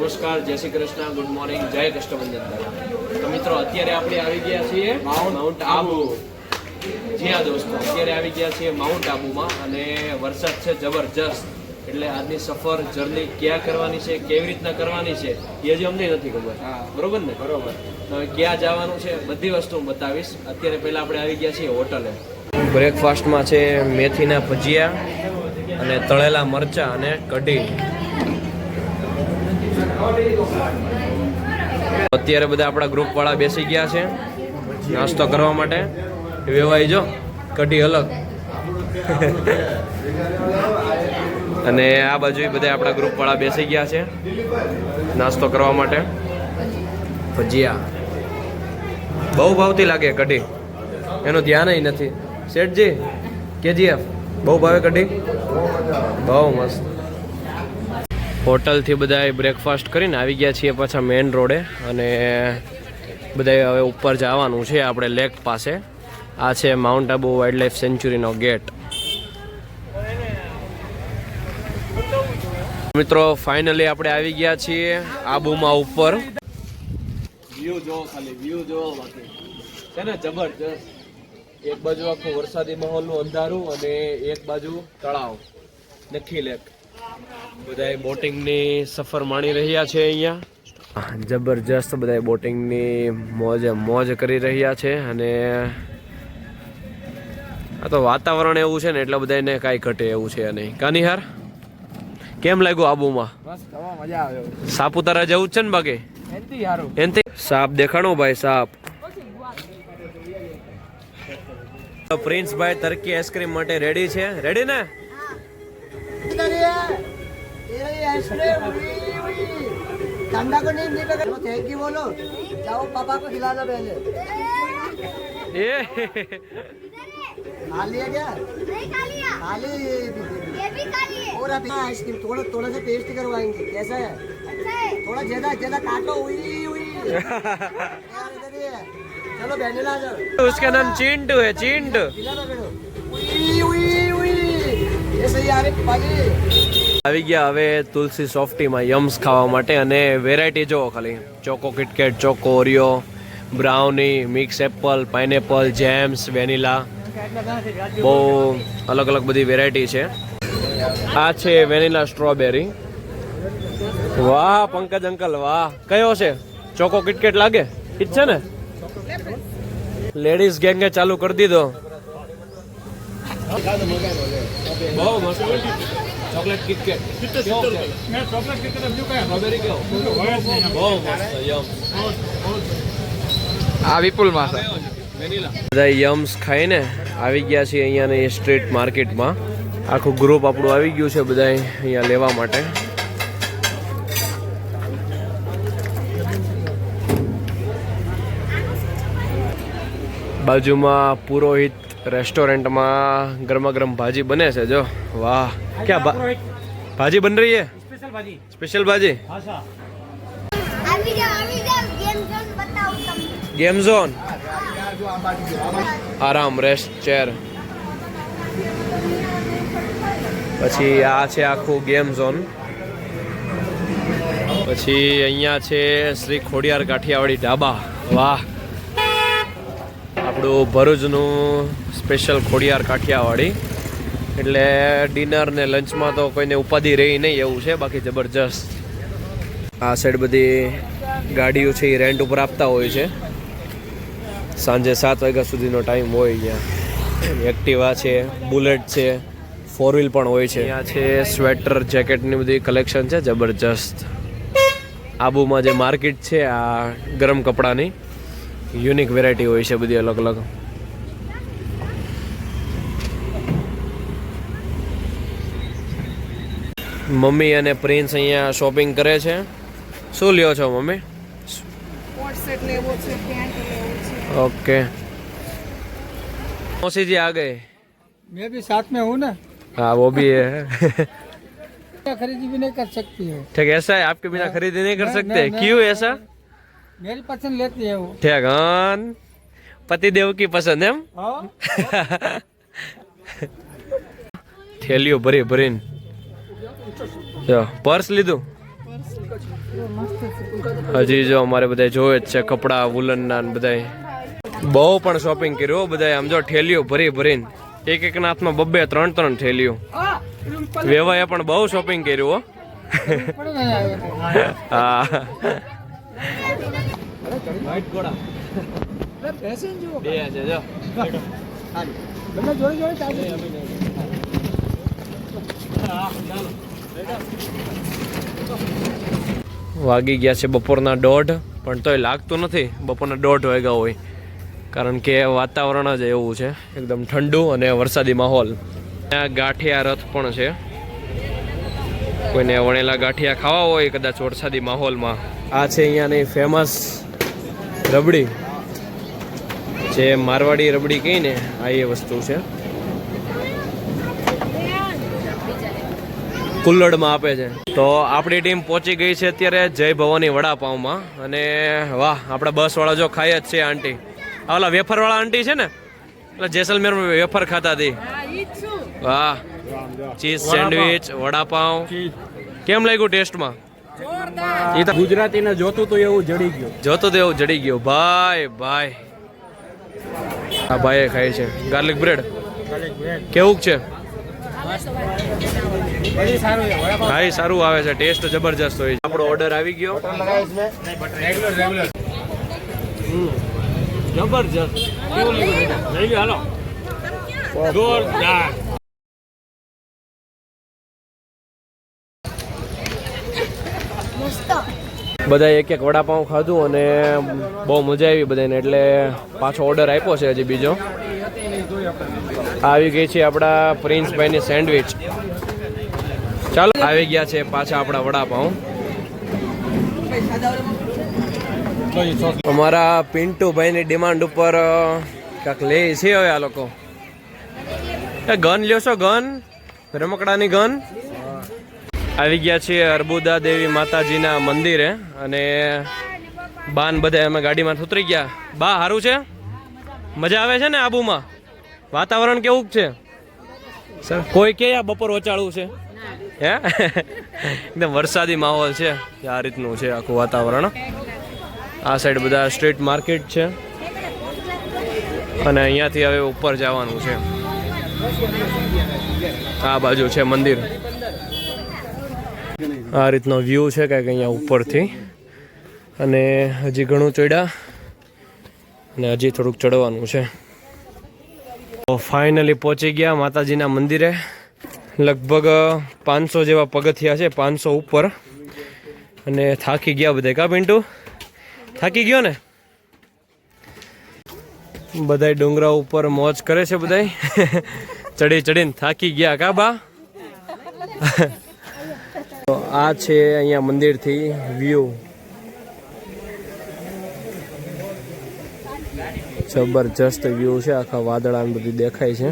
નમસ્કાર, જય Shri Krishna, good morning, જય કષ્ટભંજન દાદા. તો મિત્રો અત્યારે આપણે આવી ગયા છીએ માઉન્ટ આબુ. જી હા દોસ્તો, અત્યારે આવી ગયા છીએ માઉન્ટ આબુમાં અને વરસાદ છે જબરજસ્ત. એટલે આજની સફર જર્ની ક્યાં કરવાની છે, કેવી રીતના કરવાની છે એ હજી અમને નથી ખબર. બરોબર ને? બરોબર. ક્યાં જવાનું છે બધી વસ્તુ હું બતાવીશ. અત્યારે પહેલા આપણે આવી ગયા છીએ હોટલે. બ્રેકફાસ્ટમાં છે મેથીના ભજીયા અને તળેલા મરચા અને કઢી. અત્યારે બધા આપણા ગ્રુપ વાળા બેસી ગયા છે નાસ્તો કરવા માટે. વેવાઈ જો કઢી અલગ અને આ બાજુ બધા આપણા ગ્રુપ વાળા બેસી ગયા છે નાસ્તો કરવા માટે. ભજીયા બહુ ભાવતી લાગે કઢી, એનું ધ્યાન નથી. શેઠજી કેજીએફ બહુ ભાવે કઢી, બહુ મસ્ત. હોટલથી બધા બ્રેકફાસ્ટ કરીને આવી ગયા છીએ પાછા મેઇન રોડે અને બધા હવે ઉપર જવાનું છે આપણે લેક પાસે. આ છે માઉન્ટ આબુ વાઇલ્ડ લાઈફ સેન્ચ્યુરીનો ગેટ. મિત્રો ફાઇનલી આપણે આવી ગયા છીએ આબુમાં ઉપર. વ્યૂ જો, ખાલી વ્યૂ જો, બાકી છે ને જબરજસ્ત. એક બાજુ આખું વરસાદી માહોલનું અંધારું અને એક બાજુ તળાવ, નખી લેક. બધા બોટિંગની સફર માણી રહ્યા છે અહીંયા. જબરજસ્ત બધા બોટિંગની મોજ કરી રહ્યા છે અને આ તો વાતાવરણ એવું છે ને એટલે બધાને કાંઈ ઘટે એવું છે નહીં. કાનિહાર કેમ લાગ્યું આબુમાં? મજા આવે. સાપુતારા જવું જ છે ને બાકી એનથી સાપ દેખાણો ભાઈ, સાપ. પ્રિન્સ ભાઈ તરકી આઈસ્ક્રીમ માટે રેડી છે. રેડી ને? ठंडा को नहीं पकड़, थैंक यू बोलो, जाओ पापा को खिला दो पहले. ये खा लिया क्या? नहीं खा लिया, खा ली, ये भी खा लिए. और अभी आइसक्रीम थोड़ा थोड़ा सा टेस्ट करवाएंगे. कैसा है? अच्छा है. थोड़ा ज्यादा ज्यादा काटो. हुई यार इधर ही है. चलो वेनिला आ जाओ. उसका नाम चिंटू है, चिंटू. खिला दो बेटो. हुई ये सही आ रही पाजी. આવી ગયા હવે તુલસી સોફ્ટીમાં યમ્સ ખાવા માટે અને વેરાયટી જોવો ખાલી. Choco KitKat, choco Oreo, brownie, mix apple, pineapple, gems, vanilla, બહુ અલગ અલગ બધી વેરાયટી છે. આ છે વેનીલા સ્ટ્રોબેરી. વાહ પંકજ અંકલ વાહ. કયો છે? ચોકો કિટકેટ લાગે ઈ જ છે ને? લેડીઝ ગેંગે ચાલુ કરી દીધો. બહુ મસ્ત ચોકલેટ કિટકેટ. આ વિપુલ માં બધા યમ્સ ખાઈને આવી ગયા છે અહીંયાની સ્ટ્રીટ માર્કેટમાં. આખું ગ્રુપ આપણું આવી ગયું છે બધા અહીંયા લેવા માટે. બાજુમાં પુરોહિત રેસ્ટોરેન્ટમાં ગરમા ગરમ ભાજી બને છે જો. વાહ ક્યાં ભાજી બન રહી है? स्पेशल भाजी. अभी जाओ गेम जोन बताओ तुम. गेम जोन, આરામ, રેસ્ટ, ચેર. પછી આ છે આખું ગેમ ઝોન. પછી અહીંયા છે શ્રી ખોડિયાર કાઠિયાવાડી ઢાબા. વાહ આપણું ભરૂચનું સ્પેશિયલ ખોડિયાર કાઠિયાવાડી. એટલે ડિનર ને લંચમાં તો કોઈને ઉપાધિ રહી નહીં એવું છે, બાકી જબરજસ્ત. આ સાઈડ બધી ગાડીઓ છે એ રેન્ટ ઉપર આપતા હોય છે. સાંજે 7 વાગ્યા સુધીનો ટાઈમ હોય અહીંયા. એક્ટિવા છે, બુલેટ છે, 4 વ્હીલ પણ હોય છે. અહીંયા છે સ્વેટર, જેકેટની બધી કલેક્શન છે જબરજસ્ત. આબુમાં જે માર્કેટ છે આ ગરમ કપડાની યુનિક વેરાયટી હોય છે બધી અલગ અલગ. મમ્મી અને પ્રિન્સ અહીંયા શોપિંગ કરે છે. શું લ્યો છો મમ્મી? कोट सेट लेवो छे, पैंट लेवो छे. ओके मौसी जी आ गए. मैं भी साथ में हूँ ना. हाँ वो भी है. खरीदी भी नहीं कर सकती है. ठीक ऐसा है, आपके बिना खरीदी नहीं कर सकते? क्यों ऐसा? मेरी पसंद लेती है वो. ठीक हाँ, पति देव की पसंद है. हाँ? થેલીઓ ભરી ભરીને પર્સ લીધું. હજી જો અમારે બધા જોવે જ છે કપડા વુલનના ને બધાય. બહુ પણ શોપિંગ કર્યું બધાય. આમ જો ઠેલીઓ ભરી ભરીને એક એક ના હાથમાં 2-3 ઠેલીઓ. વેવાએ પણ બહુ શોપિંગ કર્યું હો. હા વાગી ગયા છે બપોરના 1:30, પણ તોય લાગતું નથી બપોરના 1:30 વાગ્યા હોય, કારણ કે વાતાવરણ જ એવું છે એકદમ ઠંડુ અને વરસાદી માહોલ. ત્યાં ગાંઠિયા રથ પણ છે, કોઈને વણેલા ગાંઠિયા ખાવા હોય કદાચ વરસાદી માહોલમાં. આ છે અહીંયાની ફેમસ રબડી, જે મારવાડી રબડી કહીને આ એ વસ્તુ છે. કુલ્લડમાં આપે છે. તો આપણી ટીમ પહોંચી ગઈ છે અત્યારે જય ભવાની વડાપાઉંમાં. અને વાહ, આપણા બસવાળા જો ખાય જ છે આંટી. આ ઓલા વેફરવાળા આંટી છે ને, એટલે જેસલમેરમાં વેફર ખાતા હતી. વાહ, ચીઝ સેન્ડવિચ, વડાપાઉં કેમ લાગ્યું ટેસ્ટમાં? એ તો ગુજરાતીને જોતું તો એવું જડી ગયું. જોતું તો એવું જડી ગયું. ભાઈ ભાઈ, આ ભાઈ ખાય છે ગાર્લિક બ્રેડ. કેવું છે? ભાઈ સારું આવે છે, ટેસ્ટ જબરજસ્ત હોય છે. આપણો ઓર્ડર આવી ગયો. જબરજસ્ત. કેવું લાગ્યું? હાલો જોરદાર. બધા એક એક વડાપાઉં ખાધું અને બહુ મજા આવી બધાને, એટલે પાછો ઓર્ડર આપ્યો છે હજી બીજો. આવી ગઈ છે આપણા પ્રિન્સભાઈની સેન્ડવિચ. ચાલો, આવી ગયા છે પાછા આપણા વડાપાઉં. અમારા પિન્ટુભાઈની ડિમાન્ડ ઉપર કાંક લે છે હવે આ લોકો. ગન લ્યો છો? ગન, રમકડાની ગન. આવી ગયા છીએ અર્બુદા દેવી માતાજીના મંદિરે, અને બાન બધા અમે ગાડીમાં ઉતરી ગયા. બા સારું છે? મજા આવે છે ને આબુમાં? વાતાવરણ કેવું છે? કોઈ કે આ બપોર ઓચાળું છે? હે એકદમ વરસાદી માહોલ છે. આ રીતનું છે આખું વાતાવરણ. આ સાઈડ બધા સ્ટ્રીટ માર્કેટ છે, અને અહીંયાથી હવે ઉપર જવાનું છે. આ બાજુ છે મંદિર. આ રીતનો વ્યૂ છે કંઈક અહીંયા ઉપરથી. અને હજી ઘણું ચડ્યા અને હજી થોડુંક ચડવાનું છે. તો ફાઇનલી પહોંચી ગયા માતાજીના મંદિરે. લગભગ 500 જેવા પગથિયા છે, 500 ઉપર. અને થાકી ગયા બધા. કા પિન્ટુ, થાકી ગયો ને? બધાય ડુંગરા ઉપર મોજ કરે છે બધાય. ચડી ચડીને થાકી ગયા. કા બા? તો આ છે અહીંયા મંદિરથી વ્યૂ. જબરજસ્ત વ્યૂ છે. આખા વાદળા બધું દેખાય છે.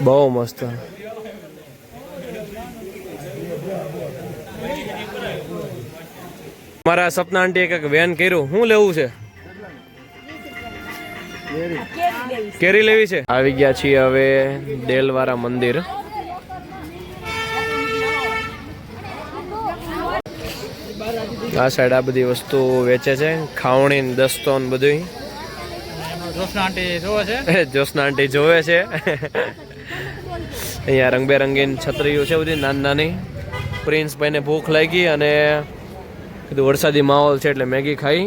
બહુ મસ્ત. મારા સપના આંટીએ કંઈક વેન કર્યું. શું લેવું છે? કેરી લેવી છે. આવી ગયા છીએ હવે દેલવારા મંદિર. આ સાઈડ આ બધી વસ્તુ વેચે છે, ખાવણી ને દસ્તો ને બધું. જોશના આંટી જોવે છે. અહીંયા રંગબેરંગી છત્રીઓ છે બધી નાની નાની. પ્રિન્સભાઈને ભૂખ લાગી અને કીધું વરસાદી માહોલ છે એટલે મેગી ખાઈ.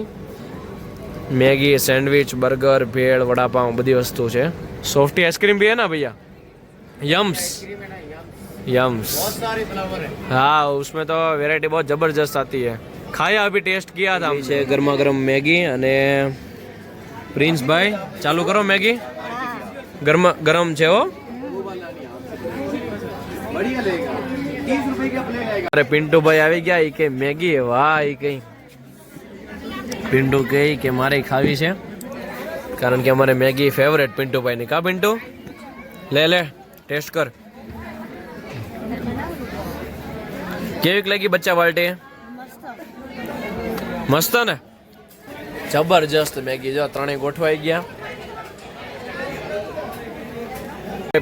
મેગી, સેન્ડવિચ, બર્ગર, ભેળ, વડાપાઉં બધી વસ્તુ છે. સોફ્ટી आइसक्रीम भी है ना भैया? यम्स यम्स हाँ, उसमें तो वैरायटी बहुत जबरदस्त आती है. खाया अभी टेस्ट किया था हमसे. गर्मा गर्म मैगी. અને પ્રિન્સભાઈ ચાલુ કરો મેગી. ગરમ છે હો. અરે પિન્ટુભાઈ આવી ગયા. એ કે મેગી. વાહ, એ કઈ પિન્ટુ કહે કે મારે ખાવી છે, કારણ કે અમારે મેગી ફેવરેટ પિન્ટુભાઈની. કા પિન્ટુ? લે લે, ટેસ્ટ કર. કેવીક લાગી બચ્ચા બાલ્ટી? મસ્ત ને? જબરજસ્ત મેગી. જો ત્રણેય ગોઠવાઈ ગયા.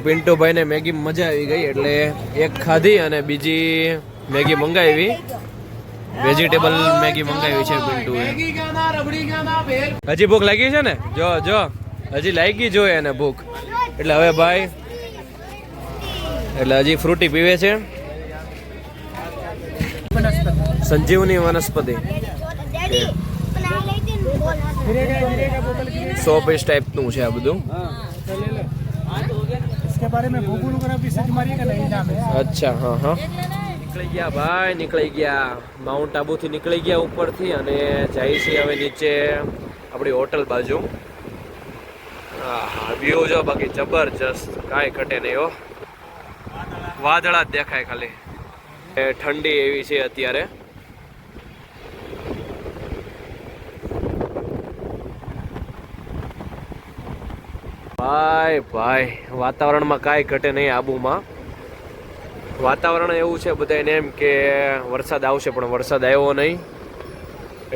પિન્ટુભાઈને મેગી મજા આવી ગઈ એટલે એક ખાધી અને બીજી મેગી મંગાવી, વેજીટેબલ મેગી મંગાવી છે પિન્ટુએ. હજી ભૂખ લાગી છે ને? જો જો હજી લાગી જોઈએ એને ભૂખ. એટલે હવે ભાઈ એટલે હજી ફ્રૂટી પીવે છે. સંજીવની વનસ્પતિ ડેડી પણ આ લઈ દે ને બોલ. 100 પીસ ટાઈપનું છે આ બધું. इसके बारे में गूगल वगैरह भी सर्च मारिएगा ना, ये नाम है. અચ્છા, હા હા. નીકળી ગયા ભાઈ, નીકળી ગયા. માઉન્ટ આબુથી નીકળી ગયા ઉપરથી અને જાય છે હવે નીચે આપણી હોટલ બાજુ. હા, વ્યૂ જો બાકી જબરજસ્ત, કાંઈ ઘટે નહીં હો. વાદળા જ દેખાય ખાલી. ઠંડી એવી છે અત્યારે. ભાઈ ભાઈ વાતાવરણમાં કાંઈ ઘટે નહીં આબુમાં. વાતાવરણ એવું છે બધાને એમ કે વરસાદ આવશે, પણ વરસાદ આવ્યો નહીં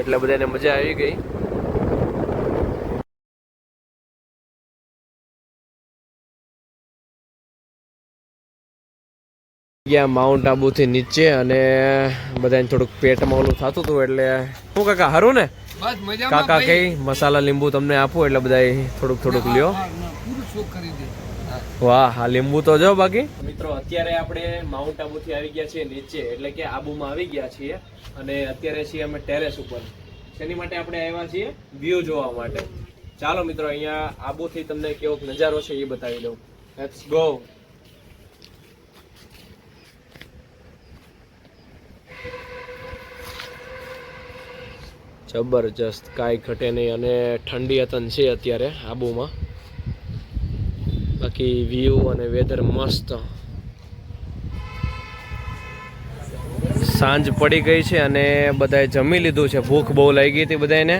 એટલે બધાને મજા આવી ગઈ. ગયા માઉન્ટ આબુથી નીચે અને બધાને થોડુંક પેટમાં ઓલું થતું હતું એટલે શું કાકા હારું ને? બસ મજામાં કાકા કઈ મસાલા લીંબુ તમને આપું એટલે બધા થોડુંક થોડુંક લ્યો. પૂરું શોખ કરી દે. વાહ, આ લીંબુ તો જો. બાકી મિત્રો અત્યારે આપણે માઉન્ટ આબુથી આવી ગયા છીએ નીચે, એટલે કે આબુમાં આવી ગયા છીએ અને અત્યારે છીએ અમે ટેરેસ ઉપર. શેની માટે આપણે આવ્યા છીએ? વ્યૂ જોવા માટે. ચાલો મિત્રો, અહીંયા આબુથી તમને કેવો નજારો છે એ બતાવી દઉં. Let's go. જબરજસ્ત, કાંઈ ઘટે નહીં અને ઠંડી અતન છે અત્યારે આબુમાં. બાકી વ્યૂ અને વેધર મસ્ત. સાંજ પડી ગઈ છે અને બધાએ જમી લીધું છે. ભૂખ બહુ લાગી હતી બધાને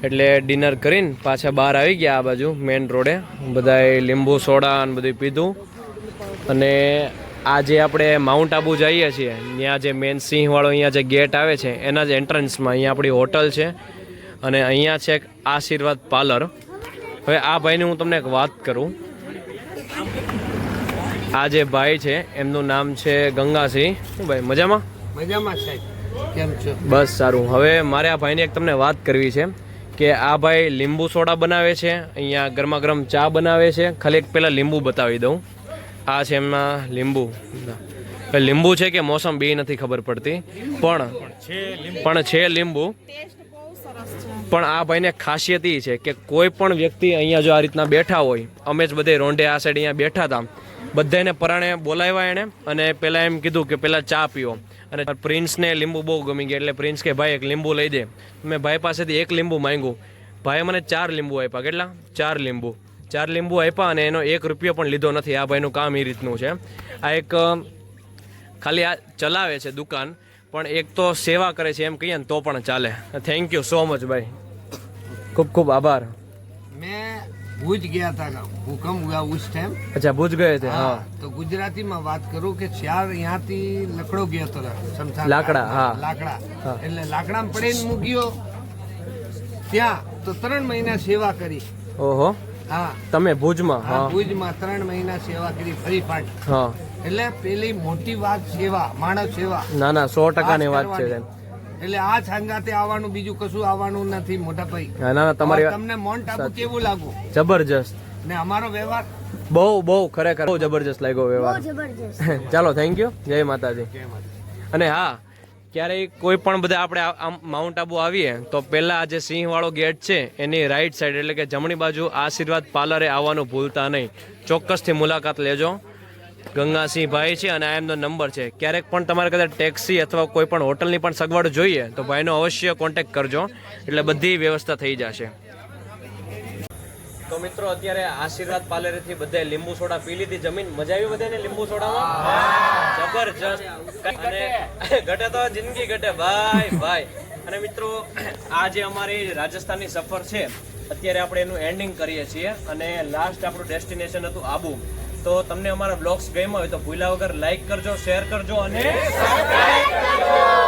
એટલે ડિનર કરીને પાછા બહાર આવી ગયા આ બાજુ મેઇન રોડે. બધાએ લીંબુ સોડા અને બધું પીધું અને આ જે આપણે માઉન્ટ આબુ જઈએ છીએ ત્યાં જે મેઇન સિંહવાળો અહીંયા જે ગેટ આવે છે એના જ એન્ટ્રન્સમાં અહીંયા આપણી હોટલ છે અને અહીંયા છે એક આશીર્વાદ પાર્લર. હવે આ ભાઈની હું તમને એક વાત કરું. આ જે ભાઈ છે એમનું નામ છે ગંગાસિંહ. શું ભાઈ મજામાં? મજામાં સાહેબ, કેમ છો? બસ સારું. હવે મારે આ ભાઈને એક તમને વાત કરવી છે કે આ ભાઈ લીંબુ સોડા બનાવે છે, અહીંયા ગરમા ગરમ ચા બનાવે છે. ખાલી એક પહેલાં લીંબુ બતાવી દઉં. આ છે એમના લીંબુ. લીંબુ છે કે મોસમ બે નથી ખબર પડતી, પણ છે લીંબુ. પણ આ ભાઈને ખાસિયત એ છે કે કોઈ પણ વ્યક્તિ અહીંયા જો આ રીતના બેઠા હોય, અમે જ બધે રોંઢે આ સાઈડ અહીંયા બેઠા હતા, બધાને પરાણે બોલાવ્યા એણે અને પહેલાં એમ કીધું કે પહેલાં ચા પીવો. અને પ્રિન્સને લીંબુ બહુ ગમી ગયા એટલે પ્રિન્સ કે ભાઈ એક લીંબુ લઈ દે. મેં ભાઈ પાસેથી એક લીંબુ માંગ્યું, ભાઈએ મને 4 લીંબુ આપ્યા. કેટલા? 4 લીંબુ. 4 લીંબુ આપ્યા અને એનો 1 રૂપિયો પણ લીધો નથી. આ ભાઈનું કામ એ રીતનું છે. આ એક ખાલી આ ચલાવે છે દુકાન, પણ એક તો સેવા કરે છે એમ કહીએ ને તો પણ ચાલે. થેન્ક યુ સો મચ ભાઈ, ખૂબ ખૂબ આભાર. मैं भूज गया था, भूकंप हुआ उस टाइम. અચ્છા, ભુજ ગયે થે. હા, તો ગુજરાતીમાં વાત કરું કે 4 અહીંયાથી લકડો ગયો હતો શમશાન. લાકડા, હા. લાકડા. હા. એટલે લાકડામાં પડીને મૂક્યો ત્યાં તો 3 મહિના સેવા કરી. ઓહો, હા, તમે ભુજમાં? હા, હા ભુજમાં 3 મહિના સેવા કરી ફરી પાટ. હા. એટલે પેલી મોટી વાત સેવા, માનવ સેવા. ના ના, 100%ની વાત છે. એટલે આ સંગાતે આવવાનું, બીજું કશું આવવાનું નથી મોટા ભાઈ. ના ના, તમારી વાત તમને માઉન્ટ આબુ કેવું લાગુ? જબરજસ્ત. ને અમારો વ્યવહાર બહુ બહુ ખરેખર બહુ જબરજસ્ત લાગ્યો વ્યવહાર. જબરજસ્ત. ચાલો, થેન્ક યુ. જય માતાજી. અને હા, ક્યારેય કોઈ પણ બધા આપણે આમ માઉન્ટ આબુ આવીએ તો પહેલા આ જે સિંહ વાળો ગેટ છે એની રાઈટ સાઈડ એટલે કે જમણી બાજુ આશીર્વાદ પાર્લરે આવવાનું ભૂલતા નહીં. ચોક્કસથી મુલાકાત લેજો. ગંગાસિંહ ભાઈ છે અને આ એમનો નંબર છે. ક્યારેક પણ તમારે કદાચ ટેક્સી અથવા કોઈ પણ હોટલની પણ સગવડ જોઈએ તો ભાઈનો અવશ્ય કોન્ટેક્ટ કરજો, એટલે બધી વ્યવસ્થા થઈ જશે. તો મિત્રો, અત્યારે આશીર્વાદ પાર્લરેથી બધાએ લીંબુ સોડા પી લીધી. જમીન મજા આવી બધાને લીંબુ સોડામાં? જબરજસ્ત. અને ઘટે તો જિંદગી ઘટે ભાઈ ભાઈ. અને મિત્રો, આ જે અમારી રાજસ્થાનની સફર છે અત્યારે આપણે એનું એન્ડિંગ કરીએ છીએ અને લાસ્ટ આપણું ડેસ્ટિનેશન હતું આબુ. તો તમને અમારા બ્લોગ્સ ગમ્યા હોય તો ભૂલ્યા વગર લાઈક કરજો, શેર કરજો અને સબસ્ક્રાઇબ કરજો.